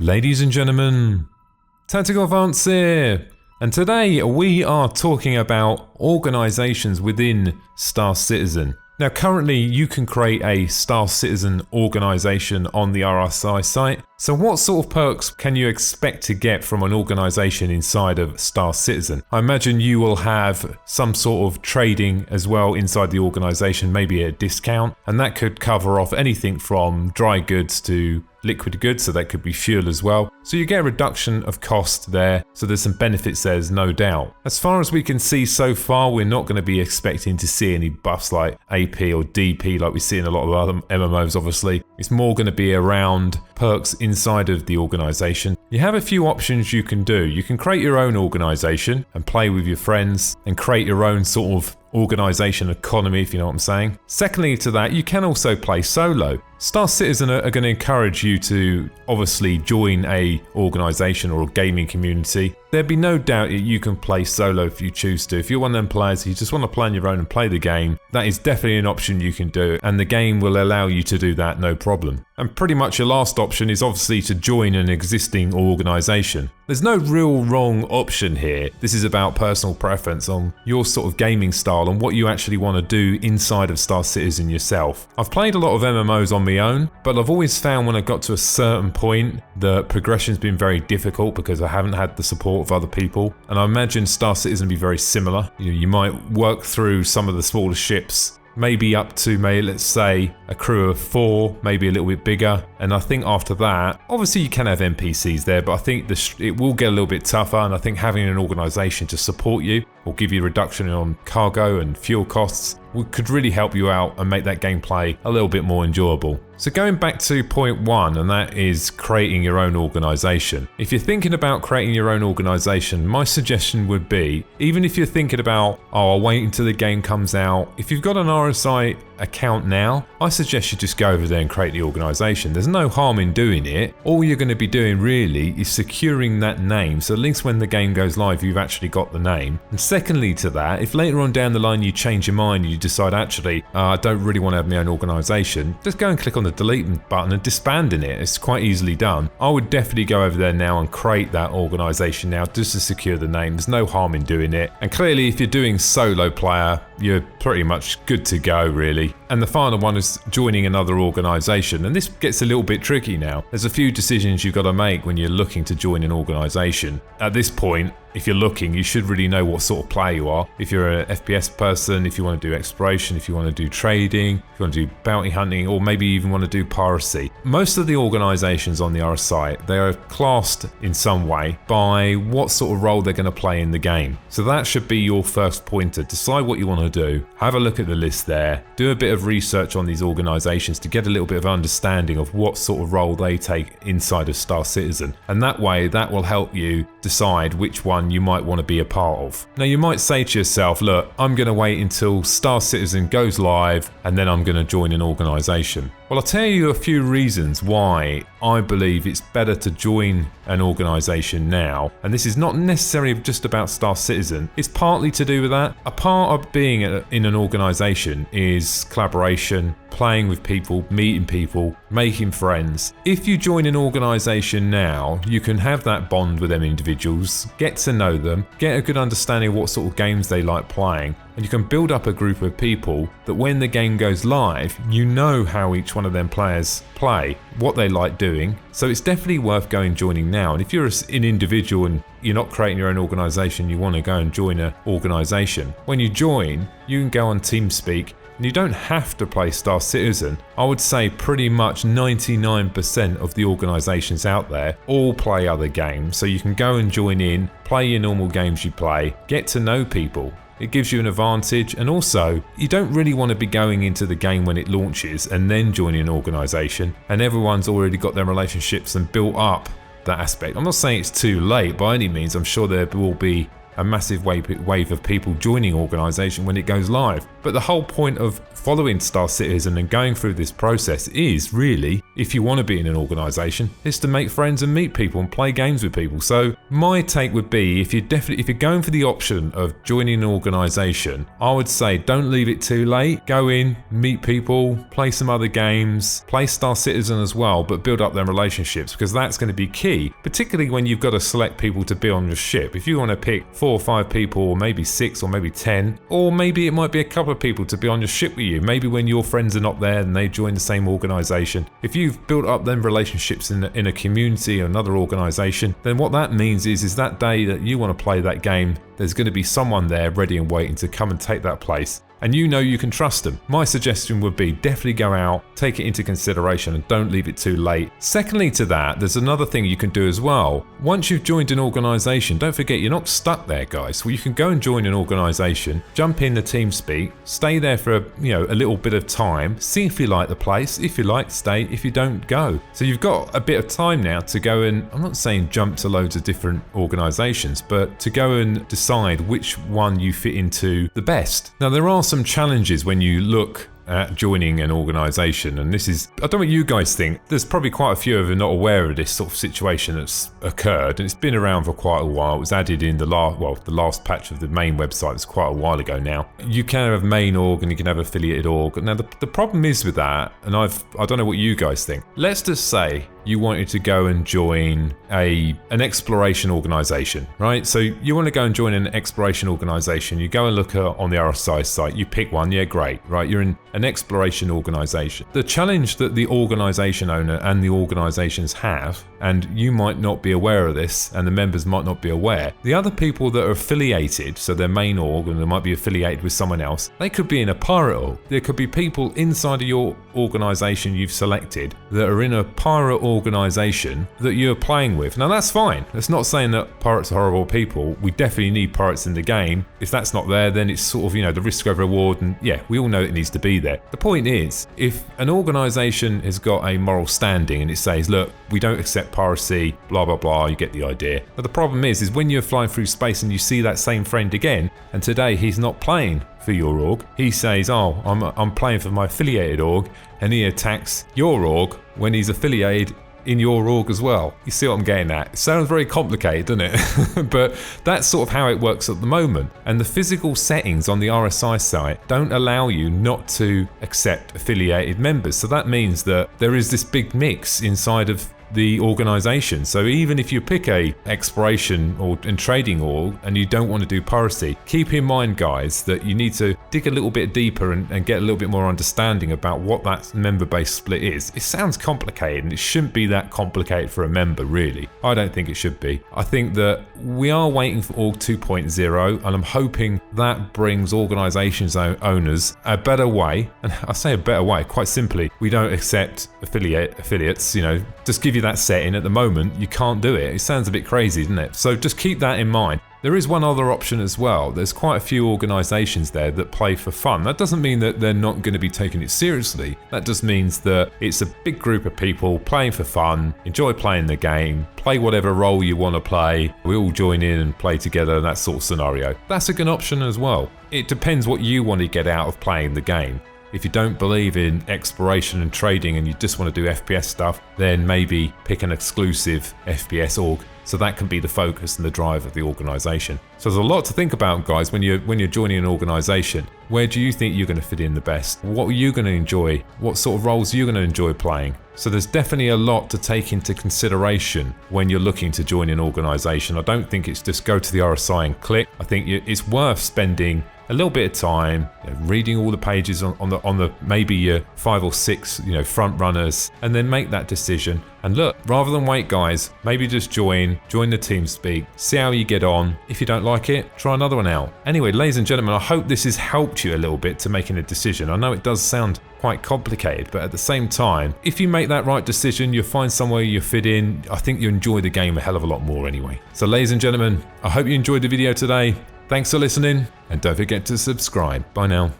Ladies and gentlemen, Tactical Advance here, and today we are talking about organisations within Star Citizen. Now currently you can create a Star Citizen organisation on the RSI site, so what sort of perks can you expect to get from an organisation inside of Star Citizen? I imagine you will have some sort of trading as well inside the organisation, maybe a discount, and that could cover off anything from dry goods to liquid goods, so that could be fuel as well. So you get a reduction of cost there, so there's some benefits there, there's no doubt. As far as we can see so far, we're not going to be expecting to see any buffs like AP or DP like we see in a lot of other MMOs obviously. It's more going to be around perks inside of the organisation. You have a few options you can do. You can create your own organisation and play with your friends and create your own sort of organisation economy, if you know what I'm saying. Secondly to that, you can also play solo. Star Citizen are going to encourage you to obviously join a organisation or a gaming community. There'd be no doubt that you can play solo if you choose to. If you're one of them players who just want to play on your own and play the game, that is definitely an option you can do, and the game will allow you to do that no problem. And pretty much your last option is obviously to join an existing organisation. There's no real wrong option here. This is about personal preference on your sort of gaming style and what you actually want to do inside of Star Citizen yourself. I've played a lot of MMOs on my own, but I've always found when I got to a certain point, the progression's been very difficult because I haven't had the support of other people. And I imagine Star Citizen be very similar. You might work through some of the smaller ships, maybe up to let's say a crew of 4, maybe a little bit bigger, and I think after that, obviously you can have NPCs there, but I think it will get a little bit tougher, and I think having an organisation to support you or give you a reduction on cargo and fuel costs could really help you out and make that gameplay a little bit more enjoyable. So going back to point 1, and that is creating your own organisation. If you're thinking about creating your own organisation, my suggestion would be, even if you're thinking about, I'll wait until the game comes out, if you've got an RSI account now, I suggest you just go over there and create the organisation. There's no harm in doing it. All you're going to be doing really is securing that name, so at least when the game goes live you've actually got the name. And secondly to that, if later on down the line you change your mind and you decide actually I don't really want to have my own organisation, just go and click on the delete button and disband in it. It's quite easily done. I would definitely go over there now and create that organisation now just to secure the name. There's no harm in doing it, and clearly if you're doing solo player, you're pretty much good to go really. And the final one is joining another organisation, and this gets a little bit tricky now. There's a few decisions you've got to make when you're looking to join an organisation. At this point, if you're looking, you should really know what sort of player you are. If you're an FPS person, if you want to do exploration, if you want to do trading, if you want to do bounty hunting, or maybe even want to do piracy. Most of the organisations on the RSI, they are classed in some way by what sort of role they're going to play in the game. So that should be your first pointer. Decide what you want to do, have a look at the list there, do a bit of research on these organisations to get a little bit of understanding of what sort of role they take inside of Star Citizen. And that way, that will help you decide which one you might want to be a part of. Now you might say to yourself, look, I'm going to wait until Star Citizen goes live and then I'm going to join an organisation. Well, I'll tell you a few reasons why I believe it's better to join an organisation now. And this is not necessarily just about Star Citizen. It's partly to do with that. A part of being in an organisation is collaboration, playing with people, meeting people, making friends. If you join an organisation now, you can have that bond with them individuals, get to know them, get a good understanding of what sort of games they like playing, and you can build up a group of people that when the game goes live, you know how each one of them players play, what they like doing. So it's definitely worth joining now. And if you're an individual and you're not creating your own organisation, you want to go and join an organisation, when you join, you can go on TeamSpeak. And you don't have to play Star Citizen. I would say pretty much 99% of the organisations out there all play other games. So you can go and join in, play your normal games you play, get to know people. It gives you an advantage, and also you don't really want to be going into the game when it launches and then joining an organisation and everyone's already got their relationships and built up that aspect. I'm not saying it's too late by any means. I'm sure there will be a massive wave of people joining organisation when it goes live. But the whole point of following Star Citizen and going through this process is really, if you want to be in an organisation, is to make friends and meet people and play games with people. So my take would be, if you're going for the option of joining an organisation, I would say don't leave it too late. Go in, meet people, play some other games, play Star Citizen as well, but build up them relationships, because that's going to be key, particularly when you've got to select people to be on your ship. If you want to pick 4 or 5 people, or maybe 6 or maybe 10, or maybe it might be a couple of people to be on your ship with you, maybe when your friends are not there and they join the same organisation. If you've built up them relationships in a community or another organisation, then what that means is that day that you want to play that game, there's going to be someone there ready and waiting to come and take that place. And you know you can trust them. My suggestion would be definitely go out, take it into consideration, and don't leave it too late. Secondly to that, there's another thing you can do as well. Once you've joined an organisation, don't forget you're not stuck there, guys. Well, you can go and join an organisation, jump in the TeamSpeak, stay there for a little bit of time, see if you like the place. If you like, stay. If you don't, go. So you've got a bit of time now to go and, I'm not saying jump to loads of different organisations, but to go and decide which one you fit into the best. Now, there are some challenges when you look at joining an organisation, and this is, I don't know what you guys think, there's probably quite a few of you not aware of this sort of situation that's occurred, and it's been around for quite a while. It was added in the last patch of the main website. It's quite a while ago now. You can have main org and you can have affiliated org. Now the problem is with that, and I don't know what you guys think. Let's just say you wanted to go and join an exploration organisation, right? So you want to go and join an exploration organisation. You go and look on the RSI site, you pick one, yeah, great, right? You're in an exploration organisation. The challenge that the organisation owner and the organisations have, and you might not be aware of this, and the members might not be aware, the other people that are affiliated, so their main org, and they might be affiliated with someone else, they could be in a pirate org. There could be people inside of your organisation you've selected that are in a pirate organisation that you're playing with. Now that's fine. That's not saying that pirates are horrible people. We definitely need pirates in the game. If that's not there, then it's sort of, the risk over reward, and yeah, we all know it needs to be there. The point is, if an organisation has got a moral standing and it says, look, we don't accept piracy, blah, blah, blah, you get the idea. But the problem is when you're flying through space and you see that same friend again, and today he's not playing for your org, he says, oh, I'm playing for my affiliated org, and he attacks your org when he's affiliated in your org as well. You see what I'm getting at? It sounds very complicated, doesn't it? But that's sort of how it works at the moment. And the physical settings on the RSI site don't allow you not to accept affiliated members. So that means that there is this big mix inside of the organization. So even if you pick a exploration and trading org and you don't want to do piracy, keep in mind, guys, that you need to dig a little bit deeper and get a little bit more understanding about what that member base split is. It sounds complicated, and it shouldn't be that complicated for a member, really. I don't think it should be. I think that we are waiting for org 2.0, and I'm hoping that brings organizations owners a better way. And I say a better way, quite simply, we don't accept affiliates, just give you that setting. At the moment, you can't do it. It sounds a bit crazy, doesn't it? So just keep that in mind. There is one other option as well. There's quite a few organisations there that play for fun. That doesn't mean that they're not going to be taking it seriously. That just means that it's a big group of people playing for fun, enjoy playing the game, play whatever role you want to play. We all join in and play together, that sort of scenario. That's a good option as well. It depends what you want to get out of playing the game. If you don't believe in exploration and trading and you just want to do FPS stuff, then maybe pick an exclusive FPS org. So that can be the focus and the drive of the organisation. So there's a lot to think about, guys, when you're joining an organisation. Where do you think you're going to fit in the best? What are you going to enjoy? What sort of roles are you going to enjoy playing? So there's definitely a lot to take into consideration when you're looking to join an organisation. I don't think it's just go to the RSI and click. I think it's worth spending a little bit of time reading all the pages on the maybe your 5 or 6 front runners, and then make that decision. And look, rather than wait, guys, maybe just join the TeamSpeak, see how you get on. If you don't like it, try another one out. Anyway, ladies and gentlemen, I hope this has helped you a little bit to making a decision. I know it does sound quite complicated, but at the same time, if you make that right decision, you'll find somewhere you fit in. I think you enjoy the game a hell of a lot more anyway. So ladies and gentlemen, I hope you enjoyed the video today. Thanks for listening, and don't forget to subscribe. Bye now.